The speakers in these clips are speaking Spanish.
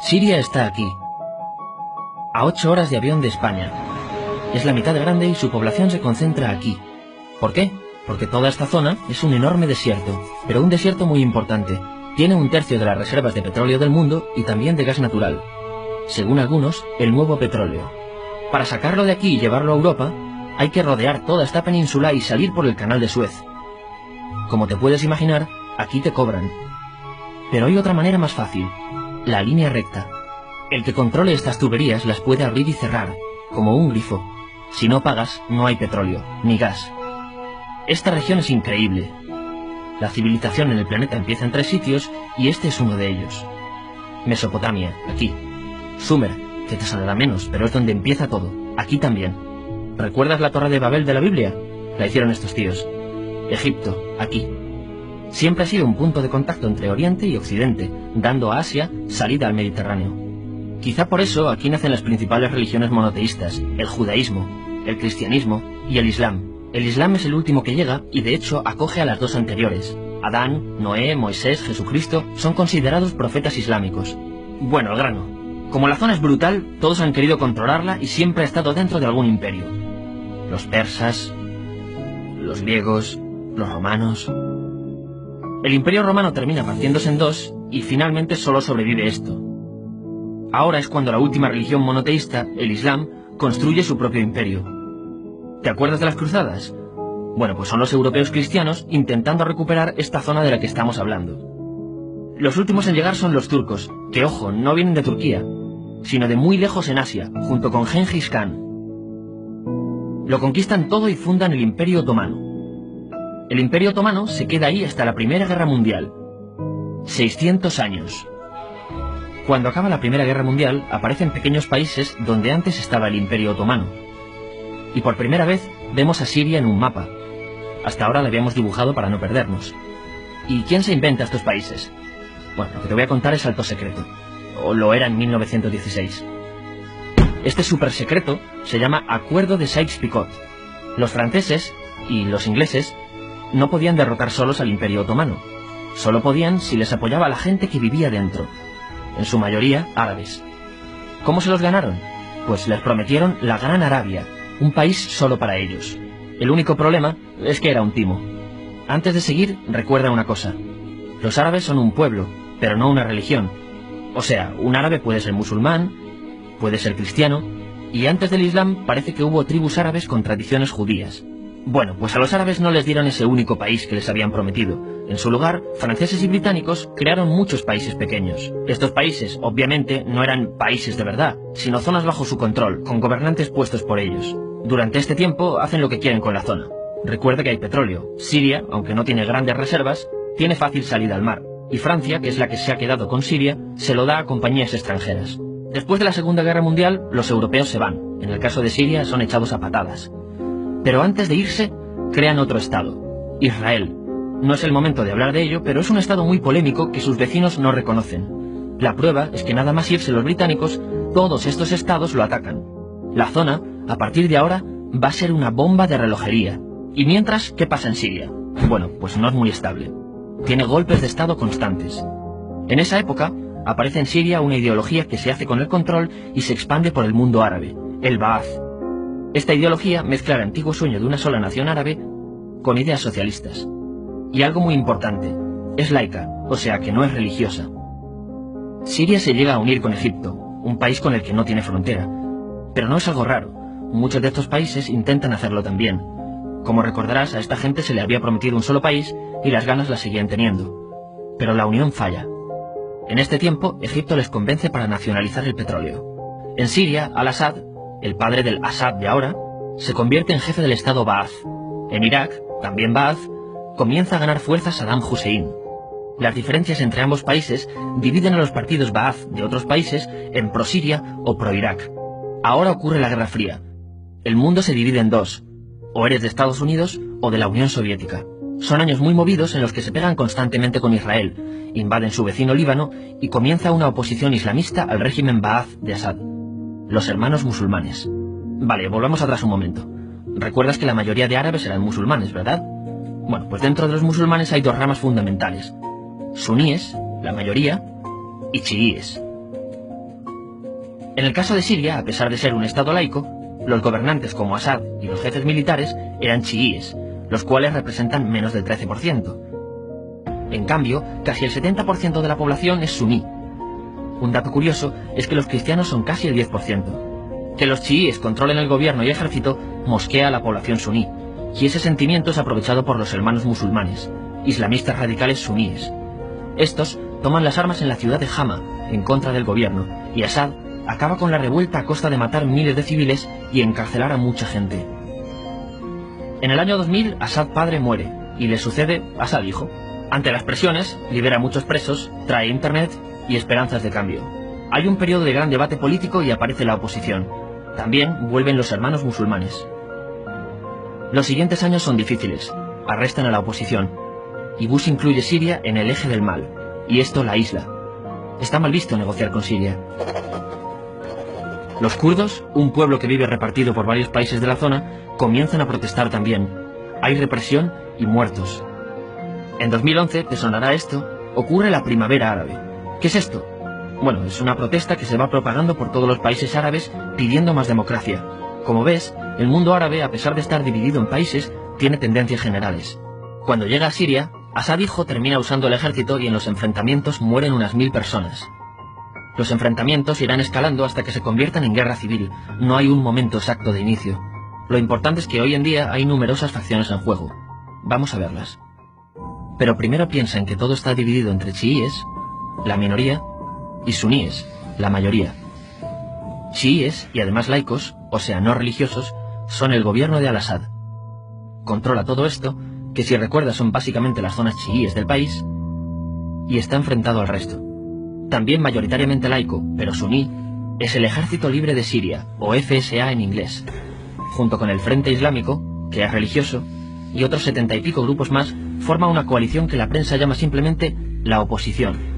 Siria está aquí, a 8 horas de avión de España. Es la mitad de grande y su población se concentra aquí. ¿Por qué? Porque toda esta zona es un enorme desierto, pero un desierto muy importante. Tiene 1/3 de las reservas de petróleo del mundo y también de gas natural. Según algunos, el nuevo petróleo. Para sacarlo de aquí y llevarlo a Europa, hay que rodear toda esta península y salir por el canal de Suez. Como te puedes imaginar, aquí te cobran. Pero hay otra manera más fácil, la línea recta. El que controle estas tuberías las puede abrir y cerrar, como un grifo. Si no pagas, no hay petróleo, ni gas. Esta región es increíble. La civilización en el planeta empieza en 3 sitios y este es uno de ellos. Mesopotamia, aquí. Sumer, que te sonará menos, pero es donde empieza todo, aquí también. ¿Recuerdas la Torre de Babel de la Biblia? La hicieron estos tíos. Egipto, aquí. Siempre ha sido un punto de contacto entre Oriente y Occidente, dando a Asia salida al Mediterráneo. Quizá por eso aquí nacen las principales religiones monoteístas, el judaísmo, el cristianismo y el islam. El islam es el último que llega y de hecho acoge a las 2 anteriores. Adán, Noé, Moisés, Jesucristo son considerados profetas islámicos. Bueno, al grano. Como la zona es brutal, todos han querido controlarla y siempre ha estado dentro de algún imperio. Los persas, los griegos, los romanos. El imperio romano termina partiéndose en 2 y finalmente solo sobrevive esto. Ahora es cuando la última religión monoteísta, el islam, construye su propio imperio. ¿Te acuerdas de las cruzadas? Bueno, pues son los europeos cristianos intentando recuperar esta zona de la que estamos hablando. Los últimos en llegar son los turcos, que ojo, no vienen de Turquía, sino de muy lejos en Asia, junto con Gengis Khan. Lo conquistan todo y fundan el Imperio Otomano. El Imperio Otomano se queda ahí hasta la Primera Guerra Mundial. 600 años. Cuando acaba la Primera Guerra Mundial, aparecen pequeños países donde antes estaba el Imperio Otomano. Y por primera vez vemos a Siria en un mapa. Hasta ahora la habíamos dibujado para no perdernos. ¿Y quién se inventa estos países? Bueno, lo que te voy a contar es alto secreto. O lo era en 1916. Este súper secreto se llama Acuerdo de Sykes-Picot. Los franceses y los ingleses no podían derrotar solos al Imperio Otomano. Solo podían si les apoyaba la gente que vivía dentro. En su mayoría árabes. ¿Cómo se los ganaron? Pues les prometieron la Gran Arabia, un país solo para ellos. El único problema es que era un timo. Antes de seguir, recuerda una cosa. Los árabes son un pueblo, pero no una religión. O sea, un árabe puede ser musulmán, puede ser cristiano, y antes del Islam parece que hubo tribus árabes con tradiciones judías. Bueno, pues a los árabes no les dieron ese único país que les habían prometido. En su lugar, franceses y británicos crearon muchos países pequeños. Estos países, obviamente, no eran países de verdad, sino zonas bajo su control, con gobernantes puestos por ellos. Durante este tiempo hacen lo que quieren con la zona. Recuerda que hay petróleo. Siria, aunque no tiene grandes reservas, tiene fácil salida al mar. Y Francia, que es la que se ha quedado con Siria, se lo da a compañías extranjeras. Después de la Segunda Guerra Mundial, los europeos se van. En el caso de Siria, son echados a patadas. Pero antes de irse, crean otro estado, Israel. No es el momento de hablar de ello, pero es un estado muy polémico que sus vecinos no reconocen. La prueba es que nada más irse los británicos, todos estos estados lo atacan. La zona, a partir de ahora, va a ser una bomba de relojería. Y mientras, ¿qué pasa en Siria? Bueno, pues no es muy estable. Tiene golpes de estado constantes. En esa época, aparece en Siria una ideología que se hace con el control y se expande por el mundo árabe, el Ba'ath. Esta ideología mezcla el antiguo sueño de una sola nación árabe con ideas socialistas. Y algo muy importante, es laica, o sea que no es religiosa. Siria se llega a unir con Egipto, un país con el que no tiene frontera. Pero no es algo raro, muchos de estos países intentan hacerlo también. Como recordarás, a esta gente se le había prometido un solo país y las ganas las seguían teniendo. Pero la unión falla. En este tiempo, Egipto les convence para nacionalizar el petróleo. En Siria, Al-Assad, el padre del Assad de ahora, se convierte en jefe del estado Ba'ath. En Irak, también Ba'ath, comienza a ganar fuerza Saddam Hussein. Las diferencias entre ambos países dividen a los partidos Ba'ath de otros países en pro-Siria o pro-Irak. Ahora ocurre la Guerra Fría. El mundo se divide en 2. O eres de Estados Unidos o de la Unión Soviética. Son años muy movidos en los que se pegan constantemente con Israel, invaden su vecino Líbano y comienza una oposición islamista al régimen Ba'ath de Assad. Los hermanos musulmanes. Vale, volvamos atrás un momento. Recuerdas que la mayoría de árabes eran musulmanes, ¿verdad? Bueno, pues dentro de los musulmanes hay 2 ramas fundamentales. Suníes, la mayoría, y chiíes. En el caso de Siria, a pesar de ser un estado laico, los gobernantes como Assad y los jefes militares eran chiíes, los cuales representan menos del 13%. En cambio, casi el 70% de la población es suní. Un dato curioso es que los cristianos son casi el 10%. Que los chiíes controlen el gobierno y ejército mosquea a la población suní, y ese sentimiento es aprovechado por los hermanos musulmanes, islamistas radicales suníes. Estos toman las armas en la ciudad de Hama, en contra del gobierno, y Assad acaba con la revuelta a costa de matar miles de civiles y encarcelar a mucha gente. En el año 2000, Assad padre muere, y le sucede Assad hijo. Ante las presiones, libera a muchos presos, trae internet y esperanzas de cambio. Hay un periodo de gran debate político y aparece la oposición. También vuelven los hermanos musulmanes. Los siguientes años son difíciles. Arrestan a la oposición. Y Bush incluye Siria en el eje del mal, y esto la aísla. Está mal visto negociar con Siria. Los kurdos, un pueblo que vive repartido por varios países de la zona, comienzan a protestar también. Hay represión y muertos. En 2011, te sonará esto, ocurre la Primavera Árabe. ¿Qué es esto? Bueno, es una protesta que se va propagando por todos los países árabes pidiendo más democracia. Como ves, el mundo árabe, a pesar de estar dividido en países, tiene tendencias generales. Cuando llega a Siria, Assad hijo termina usando el ejército y en los enfrentamientos mueren unas 1000 personas. Los enfrentamientos irán escalando hasta que se conviertan en guerra civil. No hay un momento exacto de inicio. Lo importante es que hoy en día hay numerosas facciones en juego. Vamos a verlas. Pero primero piensa en que todo está dividido entre chiíes, la minoría, y suníes, la mayoría. Chiíes, y además laicos, o sea, no religiosos, son el gobierno de Al-Assad. Controla todo esto, que si recuerdas son básicamente las zonas chiíes del país, y está enfrentado al resto. También mayoritariamente laico, pero suní, es el Ejército Libre de Siria, o FSA en inglés, junto con el Frente Islámico, que es religioso, y otros 70 y pico grupos más, forma una coalición que la prensa llama simplemente la oposición.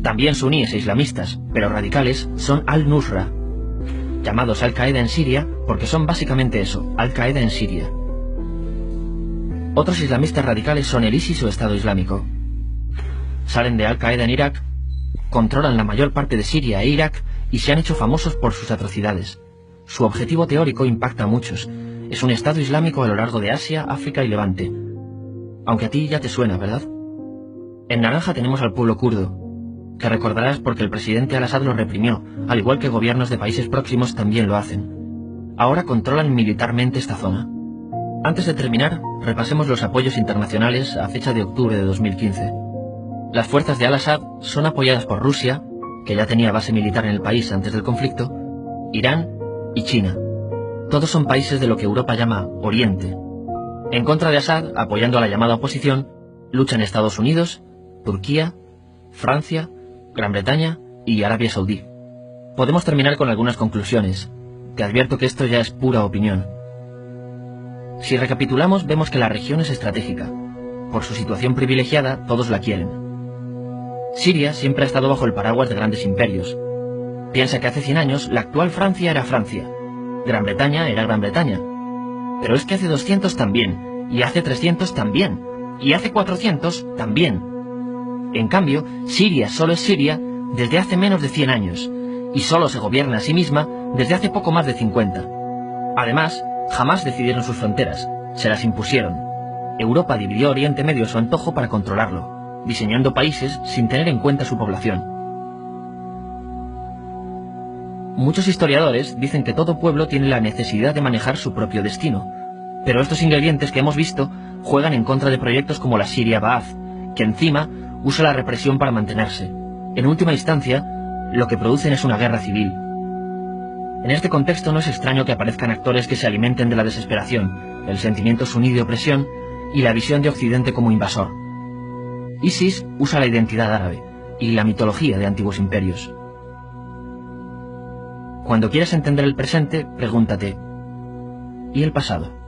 También suníes e islamistas, pero radicales, son Al-Nusra, llamados Al-Qaeda en Siria porque son básicamente eso, Al-Qaeda en Siria. Otros islamistas radicales son el ISIS o Estado Islámico. Salen de Al-Qaeda en Irak, controlan la mayor parte de Siria e Irak y se han hecho famosos por sus atrocidades. Su objetivo teórico impacta a muchos. Es un Estado Islámico a lo largo de Asia, África y Levante. Aunque a ti ya te suena, ¿verdad? En naranja tenemos al pueblo kurdo, que recordarás porque el presidente Al-Assad lo reprimió, al igual que gobiernos de países próximos también lo hacen. Ahora controlan militarmente esta zona. Antes de terminar, repasemos los apoyos internacionales a fecha de octubre de 2015. Las fuerzas de Al-Assad son apoyadas por Rusia, que ya tenía base militar en el país antes del conflicto, Irán y China. Todos son países de lo que Europa llama Oriente. En contra de Assad, apoyando a la llamada oposición, luchan Estados Unidos, Turquía, Francia, Gran Bretaña y Arabia Saudí. Podemos terminar con algunas conclusiones. Te advierto que esto ya es pura opinión. Si recapitulamos, vemos que la región es estratégica. Por su situación privilegiada, todos la quieren. Siria siempre ha estado bajo el paraguas de grandes imperios. Piensa que hace 100 años la actual Francia era Francia. Gran Bretaña era Gran Bretaña. Pero es que hace 200 también, y hace 300 también, y hace 400 también. En cambio, Siria solo es Siria desde hace menos de 100 años, y solo se gobierna a sí misma desde hace poco más de 50. Además, jamás decidieron sus fronteras, se las impusieron. Europa dividió Oriente Medio a su antojo para controlarlo, diseñando países sin tener en cuenta su población. Muchos historiadores dicen que todo pueblo tiene la necesidad de manejar su propio destino, pero estos ingredientes que hemos visto juegan en contra de proyectos como la Siria Ba'ath, que encima usa la represión para mantenerse. En última instancia, lo que producen es una guerra civil. En este contexto no es extraño que aparezcan actores que se alimenten de la desesperación, el sentimiento suní de opresión y la visión de Occidente como invasor. ISIS usa la identidad árabe y la mitología de antiguos imperios. Cuando quieras entender el presente, pregúntate, ¿y el pasado?